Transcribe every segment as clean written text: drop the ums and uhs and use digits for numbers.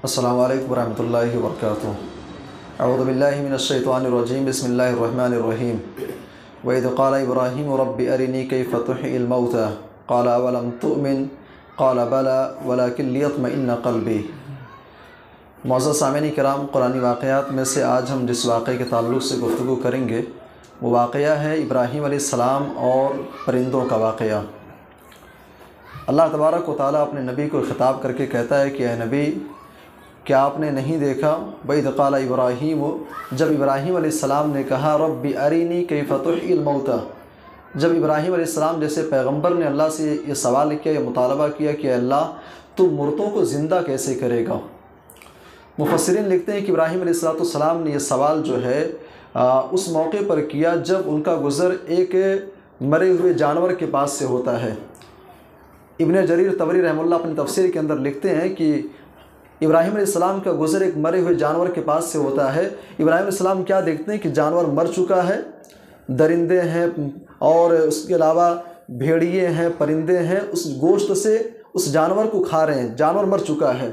अस्सलामु अलैकुम वरहमतुल्लाहि वबरकातुहू। अऊज़ु बिल्लाहि मिनश्शैतानिर्रजीम। बिस्मिल्लाहिर्रहमानिर्रहीम। व इज़ क़ाला इब्राहीमु रब्बि अरिनी कैफ़ तुह्यिल मौता क़ाला अवलम तुअमिन क़ाला बला वलाकिन लियत्मइन्ना क़ल्बी। मुअज़्ज़ज़ सामिईन किराम, कुरानी वाक़यात में से आज हम जिस वाक़े के ताल्लुक़ से गुफ्तगू करेंगे वो वाक़या है इब्राहीम अलैहिस्सलाम और परिंदों का वाक़या। अल्लाह तबारक व तआला अपने नबी को ख़िताब करके कहता है कि ए नबी, क्या आपने नहीं देखा वइज़ क़ाला इब्राहीम, जब इब्राहीम अलैहिस्सलाम ने कहा रब्बि अरिनी कैफ़ तुह्यिल मौता। जब इब्राहीम अलैहिस्सलाम जैसे पैगंबर ने अल्लाह से ये सवाल किया, ये मुतालबा किया कि अल्लाह तू मुर्दों को ज़िंदा कैसे करेगा। मुफस्सिरीन लिखते हैं कि इब्राहीम अलैहिस्सलाम ने यह सवाल जो है उस मौके पर किया जब उनका गुज़र एक मरे हुए जानवर के पास से होता है। इब्न जरीर तबरी रहमतुल्लाह अपनी तफसीर के अंदर लिखते हैं कि इब्राहीम अलैहिस्सलाम का गुज़र एक मरे हुए जानवर के पास से होता है। इब्राहीम अलैहिस्सलाम क्या देखते हैं कि जानवर मर चुका है, दरिंदे हैं और उसके अलावा भेड़िए हैं, परिंदे हैं, उस गोश्त से उस जानवर को खा रहे हैं, जानवर मर चुका है।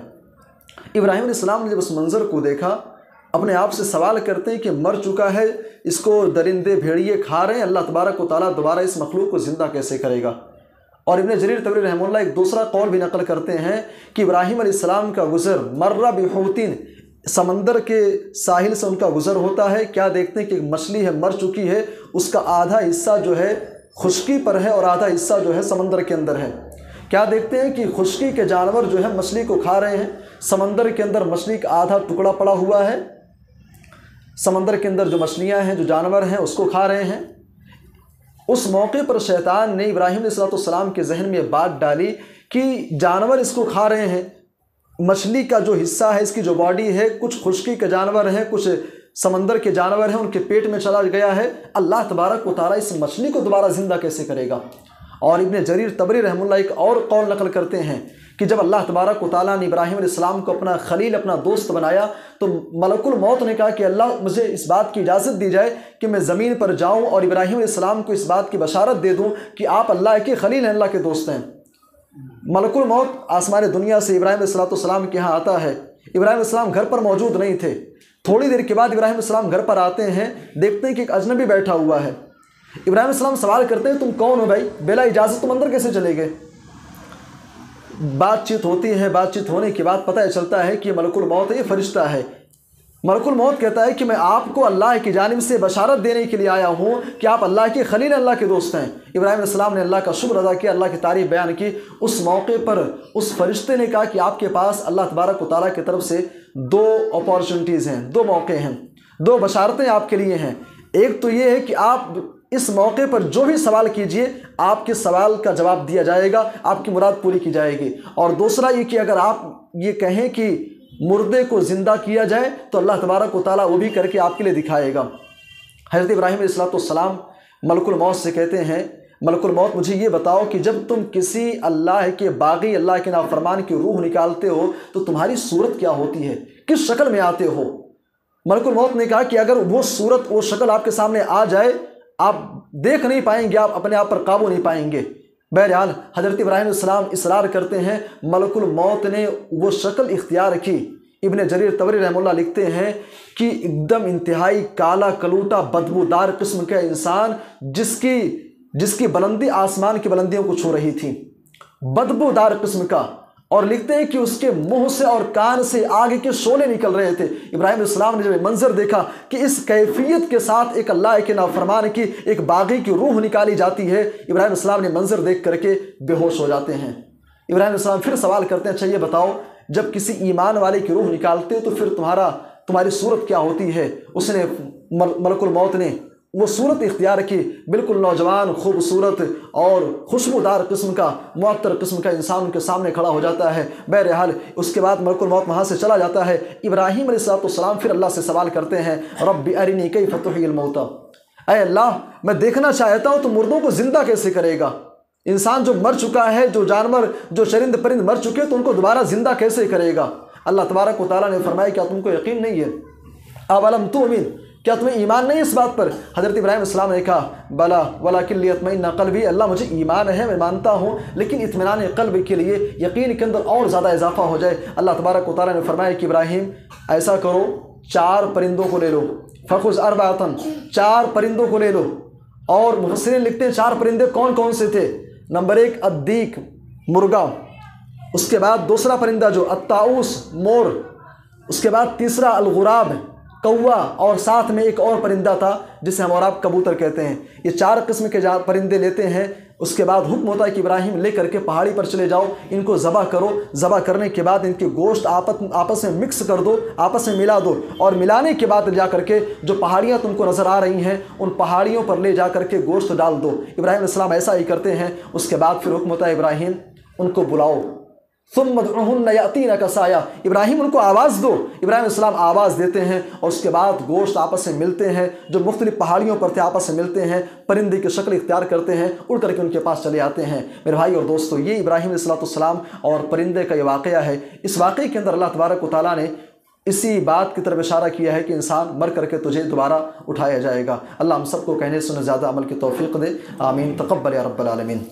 इब्राहीम अलैहिस्सलाम ने जब उस मंज़र को देखा, अपने आप से सवाल करते हैं कि मर चुका है, इसको दरिंदे भेड़िए खा रहे हैं, अल्लाह तबारक व तआला दोबारा इस मखलूक को ज़िंदा कैसे करेगा। और इब्न जरीर तबरी रहमतुल्लाह एक दूसरा कौल भी नकल करते हैं कि इब्राहीम अलैहिस्सलाम का गुज़र मर्रा बिहूतिन, समंदर के साहिल से उनका गुज़र होता है। क्या देखते हैं कि एक मछली है, मर चुकी है, उसका आधा हिस्सा जो है खुश्की पर है और आधा हिस्सा जो है समंदर के अंदर है। क्या देखते हैं कि खुश्की के जानवर जो है मछली को खा रहे हैं, समंदर के अंदर मछली का आधा टुकड़ा पड़ा हुआ है, समंदर के अंदर जो मछलियाँ हैं, जो जानवर हैं, उसको खा रहे हैं। उस मौके पर शैतान ने इब्राहीम अलैहिस्सलाम के जहन में बात डाली कि जानवर इसको खा रहे हैं, मछली का जो हिस्सा है, इसकी जो बॉडी है, कुछ खुश्की के जानवर हैं, कुछ समंदर के जानवर हैं, उनके पेट में चला गया है। अल्लाह तबारक व तआला इस मछली को दोबारा ज़िंदा कैसे करेगा। और इब्न जरीर तबरी रहमतुल्लाह एक और कौल नकल करते हैं कि जब अल्लाह तबारक व तआला ने इब्राहीम अलैहिस्सलाम को अपना खलील, अपना दोस्त बनाया, तो मलकुल मौत ने कहा कि अल्लाह मुझे इस बात की इजाज़त दी जाए कि मैं ज़मीन पर जाऊँ और इब्राहीम अलैहिस्सलाम को इस बात की बशारत दे दूँ कि आप अल्लाह के खलील हैं, अल्लाह के दोस्त हैं। मलकुल मौत आसमान दुनिया से इब्राहीम अलैहिस्सलाम के यहाँ आता है। इब्राहीम अलैहिस्सलाम घर पर मौजूद नहीं थे। थोड़ी देर के बाद इब्राहीम अलैहिस्सलाम घर पर आते हैं, देखते हैं कि एक अजनबी बैठा हुआ है। इब्राहीम अलैहिस्सलाम सवाल करते हैं तुम कौन हो भाई, बिला इजाज़त तुम अंदर कैसे चले गए। बातचीत होती है, बातचीत होने के बाद पता चलता है कि मलकुल मौत ये फरिश्ता है। मलकुल मौत कहता है कि मैं आपको अल्लाह की जानिब से बशारत देने के लिए आया हूँ कि आप अल्लाह के खलील, अल्लाह के दोस्त हैं। इब्राहीम अलैहिस्सलाम ने अल्लाह का शुक्र अदा किया, अल्लाह की तारीफ़ बयान की। उस मौके पर उस फरिश्ते ने कहा कि आपके पास अल्लाह तबारक व तआला की तरफ से दो अपॉर्चुनिटीज़ हैं, दो मौके हैं, दो बशारतें आपके लिए हैं। एक तो ये है कि आप इस मौके पर जो भी सवाल कीजिए, आपके सवाल का जवाब दिया जाएगा, आपकी मुराद पूरी की जाएगी। और दूसरा ये कि अगर आप ये कहें कि मुर्दे को ज़िंदा किया जाए तो अल्लाह तबारक व तआला वो भी करके आपके लिए दिखाएगा। हज़रत इब्राहीम अलैहिस्सलाम मलकुल मौत से कहते हैं, मलकुल मौत मुझे ये बताओ कि जब तुम किसी अल्लाह के बागी, अल्लाह के नाफरमान की रूह निकालते हो तो तुम्हारी सूरत क्या होती है, किस शक्ल में आते हो। मलकुल मौत ने कहा कि अगर वो सूरत, वो शक्ल आपके सामने आ जाए, आप देख नहीं पाएंगे, आप अपने आप पर काबू नहीं पाएंगे। बहरहाल हज़रत इब्राहीम अलैहिस्सलाम इसरार करते हैं, मलकुल मौत ने वो शक्ल इख्तियार की। इब्न जरीर तबरी रहमतुल्लाह लिखते हैं कि एकदम इंतहाई काला कलूटा बदबूदार किस्म का इंसान, जिसकी बुलंदी आसमान की बुलंदियों को छू रही थी, बदबूदार किस्म का। और लिखते हैं कि उसके मुंह से और कान से आग के शोले निकल रहे थे। इब्राहीम अलैहिस्सलाम ने जब मंजर देखा कि इस कैफियत के साथ एक अल्लाह के नाफरमान की, एक बागी की रूह निकाली जाती है, इब्राहीम अलैहिस्सलाम ने मंजर देख करके बेहोश हो जाते हैं। इब्राहीम अलैहिस्सलाम फिर सवाल करते हैं, अच्छा ये बताओ, जब किसी ईमान वाले की रूह निकालते हो तो फिर तुम्हारी सूरत क्या होती है। उसने मलकुल मौत ने वो सूरत इख्तियार की, बिल्कुल नौजवान, खूबसूरत और खुशबूदार किस्म का, मुअत्तर किस्म का इंसान उनके सामने खड़ा हो जाता है। बहरहाल उसके बाद मलकुल मौत वहाँ से चला जाता है। इब्राहीम अलैहिस्सलाम फिर अल्लाह से सवाल करते हैं, रब्बि अरिनी कैफ़ तुह्यिल मौता, ऐ अल्लाह मैं देखना चाहता हूँ तो मुर्दों को ज़िंदा कैसे करेगा। इंसान जो मर चुका है, जो जानवर, जो चरिंद परिंद मर चुके, तो उनको दोबारा ज़िंदा कैसे करेगा। अल्लाह तबारक व तआला ने फरमाया क्या तुमको यकीन नहीं है, अवलम तुअमिन, क्या तुम्हें ईमान नहीं इस बात पर? हज़रत इब्राहीम इस्लाम ने कहा बला वलाकिन लियत्मइन्ना क़ल्बी, अल्लाह मुझे ईमान है, मैं मानता हूँ, लेकिन इत्मीनान क़ल्ब के लिए, यकीन के अंदर और ज़्यादा इजाफा हो जाए। अल्लाह तबारक व तआला ने फरमाया कि इब्राहीम ऐसा करो, 4 परिंदों को ले लो, फ़ख़ुज़ अर्बअतन, 4 परिंदों को ले लो। और मुफ़स्सिरीन लिखते हैं 4 परिंदे कौन कौन से थे? नंबर 1 अद्दीक, मुर्गा, उसके बाद दूसरा परिंदा जो अत्ताऊस, मोर, उसके बाद तीसरा अलगुराब, कौवा, और साथ में एक और परिंदा था जिसे हम और आप कबूतर कहते हैं। ये 4 किस्म के परिंदे लेते हैं। उसके बाद हुक्म होता है कि इब्राहीम ले करके पहाड़ी पर चले जाओ, इनको ज़बह करो, ज़बह करने के बाद इनके गोश्त आपस में मिक्स कर दो, आपस में मिला दो, और मिलाने के बाद जा करके जो पहाड़ियाँ तुमको नज़र आ रही हैं उन पहाड़ियों पर ले जा करके गोश्त डाल दो। इब्राहीम अलैहिस्सलाम ऐसा ही करते हैं। उसके बाद फिर हुक्म होता है इब्राहीम उनको बुलाओ, सुम्मा उदउहुन्ना यातीनका साया, इब्राहीम उनको आवाज़ दो। इब्राहीम अलैहिस्सलाम आवाज़ देते हैं और उसके बाद गोश्त आपस में मिलते हैं, जो मुख्तलिफ पहाड़ियों पर थे आपस में मिलते हैं, परिंदे की शक्ल इख्तियार करते हैं, उड़ करके उनके पास चले आते हैं। मेरे भाई और दोस्तों, ये इब्राहीम अलैहिस्सलाम और परिंदे का ये वाक़या है। इस वाक़े के अंदर अल्लाह तबारक व तआला ने इसी बात की तरफ इशारा किया है कि इंसान मर करके तुझे दोबारा उठाया जाएगा। अल्लाह हम सबको कहने सुनने ज़्यादा अमल की तौफीक दे। आमीन। तक़ब्बल या रब्बल आलमीन।